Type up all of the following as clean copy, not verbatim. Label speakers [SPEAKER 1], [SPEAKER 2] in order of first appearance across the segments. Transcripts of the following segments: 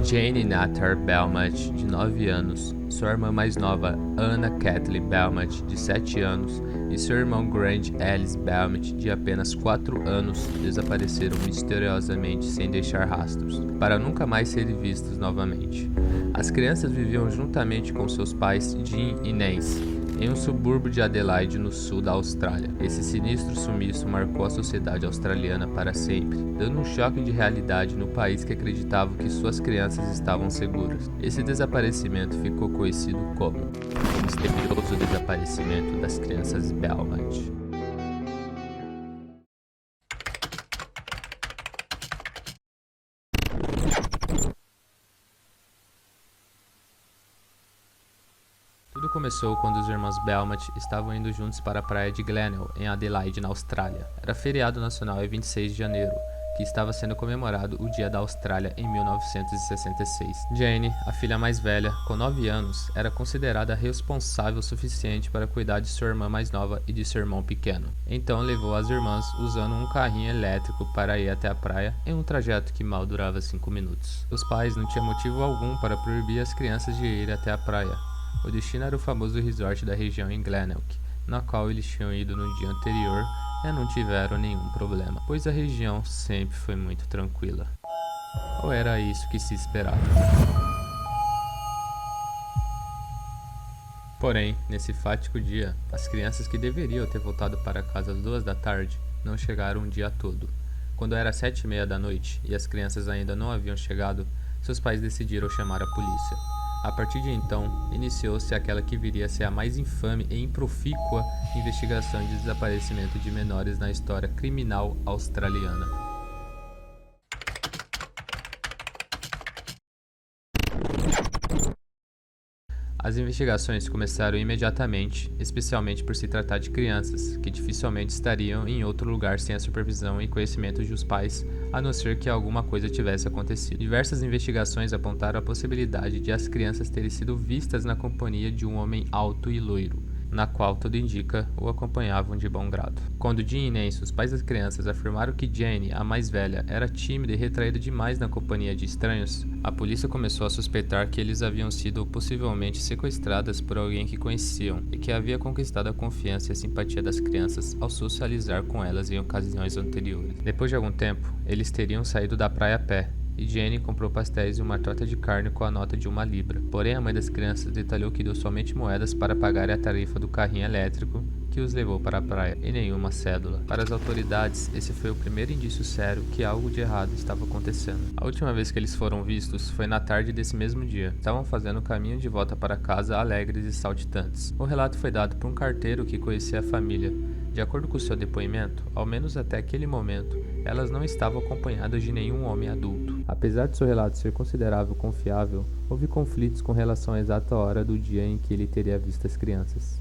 [SPEAKER 1] Jane Nathan Belmont, de 9 anos, sua irmã mais nova, Anna Kathleen Belmont, de 7 anos, e seu irmão Grant Ellis Belmont, de apenas 4 anos, desapareceram misteriosamente sem deixar rastros, para nunca mais serem vistos novamente. As crianças viviam juntamente com seus pais, Jim e Nancy, em um subúrbio de Adelaide, no sul da Austrália. Esse sinistro sumiço marcou a sociedade australiana para sempre, dando um choque de realidade no país que acreditava que suas crianças estavam seguras. Esse desaparecimento ficou conhecido como o misterioso desaparecimento das crianças Belmont. Tudo começou quando os irmãos Belmont estavam indo juntos para a praia de Glenelg, em Adelaide, na Austrália. Era feriado nacional em 26 de janeiro, que estava sendo comemorado o Dia da Austrália em 1966. Jane, a filha mais velha, com 9 anos, era considerada responsável o suficiente para cuidar de sua irmã mais nova e de seu irmão pequeno. Então levou as irmãs usando um carrinho elétrico para ir até a praia em um trajeto que mal durava 5 minutos. Os pais não tinham motivo algum para proibir as crianças de ir até a praia. O destino era o famoso resort da região em Glenelg, na qual eles tinham ido no dia anterior e não tiveram nenhum problema, pois a região sempre foi muito tranquila. Ou era isso que se esperava? Porém, nesse fático dia, as crianças que deveriam ter voltado para casa às 2 da tarde não chegaram o dia todo. Quando era 7h30 da noite e as crianças ainda não haviam chegado, seus pais decidiram chamar a polícia. A partir de então, iniciou-se aquela que viria a ser a mais infame e improfícua investigação de desaparecimento de menores na história criminal australiana. As investigações começaram imediatamente, especialmente por se tratar de crianças, que dificilmente estariam em outro lugar sem a supervisão e conhecimento dos pais, a não ser que alguma coisa tivesse acontecido. Diversas investigações apontaram a possibilidade de as crianças terem sido vistas na companhia de um homem alto e loiro, na qual tudo indica o acompanhavam de bom grado. Quando Jim e Nancy, os pais das crianças, afirmaram que Jane, a mais velha, era tímida e retraída demais na companhia de estranhos, a polícia começou a suspeitar que eles haviam sido possivelmente sequestradas por alguém que conheciam e que havia conquistado a confiança e a simpatia das crianças ao socializar com elas em ocasiões anteriores. Depois de algum tempo, eles teriam saído da praia a pé, e Jane comprou pastéis e uma torta de carne com a nota de 1 libra. Porém, a mãe das crianças detalhou que deu somente moedas para pagar a tarifa do carrinho elétrico que os levou para a praia, e nenhuma cédula. Para as autoridades, esse foi o primeiro indício sério que algo de errado estava acontecendo. A última vez que eles foram vistos foi na tarde desse mesmo dia. Estavam fazendo o caminho de volta para casa alegres e saltitantes. O relato foi dado por um carteiro que conhecia a família. De acordo com seu depoimento, ao menos até aquele momento, elas não estavam acompanhadas de nenhum homem adulto. Apesar de seu relato ser considerável confiável, houve conflitos com relação à exata hora do dia em que ele teria visto as crianças.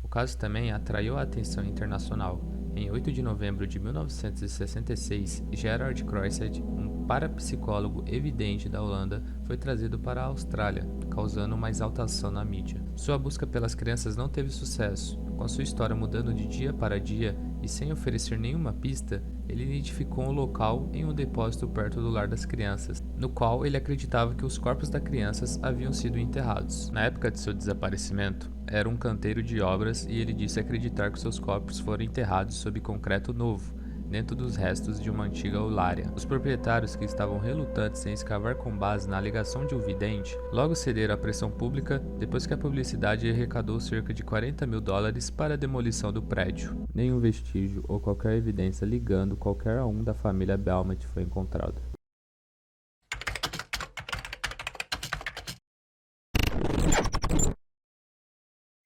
[SPEAKER 1] O caso também atraiu a atenção internacional. Em 8 de novembro de 1966, Gerard Croiset, um parapsicólogo evidente da Holanda, foi trazido para a Austrália, causando uma exaltação na mídia. Sua busca pelas crianças não teve sucesso. Com sua história mudando de dia para dia e sem oferecer nenhuma pista, ele identificou um local em um depósito perto do lar das crianças, no qual ele acreditava que os corpos das crianças haviam sido enterrados. Na época de seu desaparecimento, era um canteiro de obras e ele disse acreditar que seus corpos foram enterrados sob concreto novo, dentro dos restos de uma antiga olária. Os proprietários, que estavam relutantes em escavar com base na alegação de um vidente, logo cederam à pressão pública depois que a publicidade arrecadou cerca de $40 mil para a demolição do prédio. Nenhum vestígio ou qualquer evidência ligando qualquer um da família Belmont foi encontrado.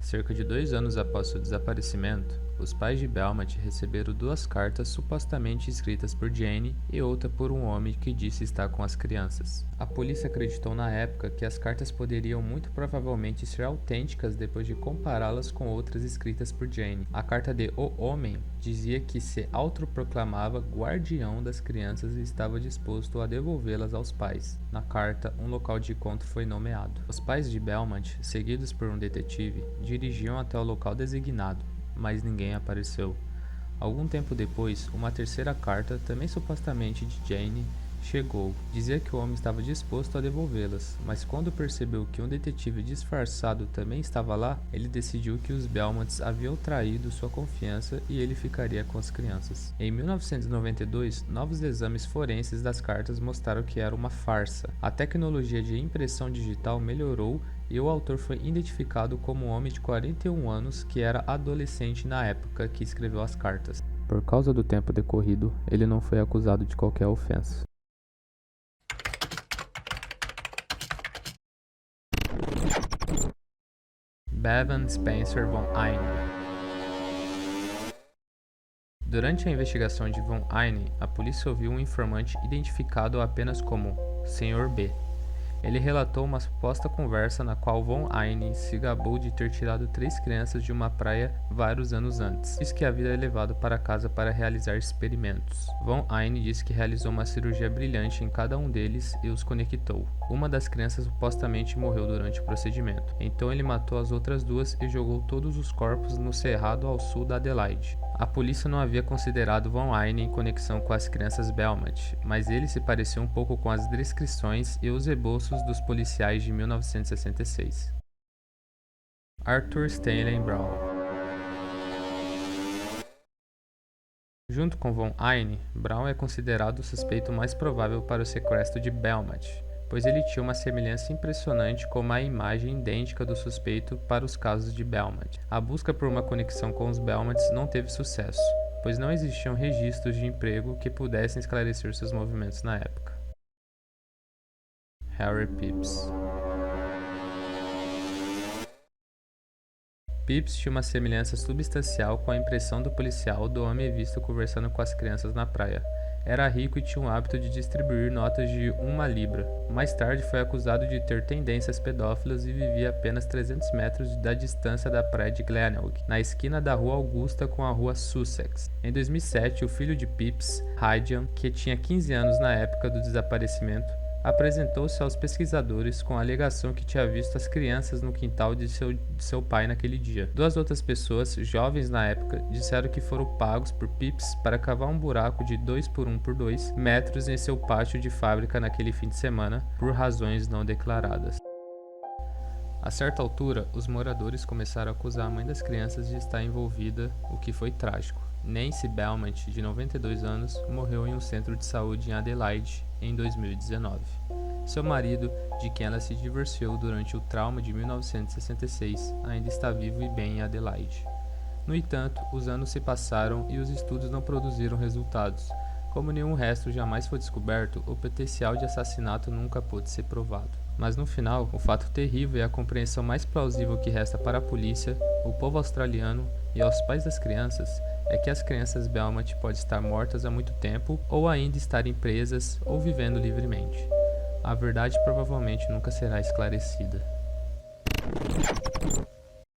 [SPEAKER 1] Cerca de 2 anos após seu desaparecimento, os pais de Belmont receberam 2 cartas supostamente escritas por Jane e outra por um homem que disse estar com as crianças. A polícia acreditou na época que as cartas poderiam muito provavelmente ser autênticas depois de compará-las com outras escritas por Jane. A carta de O Homem dizia que se autoproclamava guardião das crianças e estava disposto a devolvê-las aos pais. Na carta, um local de encontro foi nomeado. Os pais de Belmont, seguidos por um detetive, dirigiam até o local designado, mas ninguém apareceu. Algum tempo depois, uma terceira carta, também supostamente de Jane, chegou. Dizia que o homem estava disposto a devolvê-las, mas quando percebeu que um detetive disfarçado também estava lá, ele decidiu que os Belmonts haviam traído sua confiança e ele ficaria com as crianças. Em 1992, novos exames forenses das cartas mostraram que era uma farsa. A tecnologia de impressão digital melhorou e o autor foi identificado como um homem de 41 anos que era adolescente na época que escreveu as cartas. Por causa do tempo decorrido, ele não foi acusado de qualquer ofensa. Bevan Spencer von Eine. Durante a investigação de von Eine, a polícia ouviu um informante identificado apenas como Sr. B. Ele relatou uma suposta conversa na qual von Eine se gabou de ter tirado 3 crianças de uma praia vários anos antes. Disse que havia levado para casa para realizar experimentos. Von Eine disse que realizou uma cirurgia brilhante em cada um deles e os conectou. Uma das crianças supostamente morreu durante o procedimento. Então ele matou as outras 2 e jogou todos os corpos no cerrado ao sul da Adelaide. A polícia não havia considerado von Eine em conexão com as crianças Belmont, mas ele se parecia um pouco com as descrições e os esboços dos policiais de 1966. Arthur Stanley Brown. Junto com von Eine, Brown é considerado o suspeito mais provável para o sequestro de Belmont, pois ele tinha uma semelhança impressionante com a imagem idêntica do suspeito para os casos de Belmont. A busca por uma conexão com os Belmonts não teve sucesso, pois não existiam registros de emprego que pudessem esclarecer seus movimentos na época. Harry Phipps. Phipps tinha uma semelhança substancial com a impressão do policial do homem visto conversando com as crianças na praia. Era rico e tinha o hábito de distribuir notas de 1 libra. Mais tarde foi acusado de ter tendências pedófilas e vivia a apenas 300 metros da distância da praia de Glenelg, na esquina da Rua Augusta com a Rua Sussex. Em 2007, o filho de Phipps, Hydian, que tinha 15 anos na época do desaparecimento, apresentou-se aos pesquisadores com a alegação que tinha visto as crianças no quintal de seu pai naquele dia. 2 outras pessoas, jovens na época, disseram que foram pagos por Phipps para cavar um buraco de 2 por 1 por 2 metros em seu pátio de fábrica naquele fim de semana, por razões não declaradas. A certa altura, os moradores começaram a acusar a mãe das crianças de estar envolvida, o que foi trágico. Nancy Belmont, de 92 anos, morreu em um centro de saúde em Adelaide em 2019. Seu marido, de quem ela se divorciou durante o trauma de 1966, ainda está vivo e bem em Adelaide. No entanto, os anos se passaram e os estudos não produziram resultados. Como nenhum resto jamais foi descoberto, o potencial de assassinato nunca pôde ser provado. Mas no final, o fato terrível e a compreensão mais plausível que resta para a polícia, o povo australiano e aos pais das crianças é que as crianças Belmont podem estar mortas há muito tempo ou ainda estarem presas ou vivendo livremente. A verdade provavelmente nunca será esclarecida.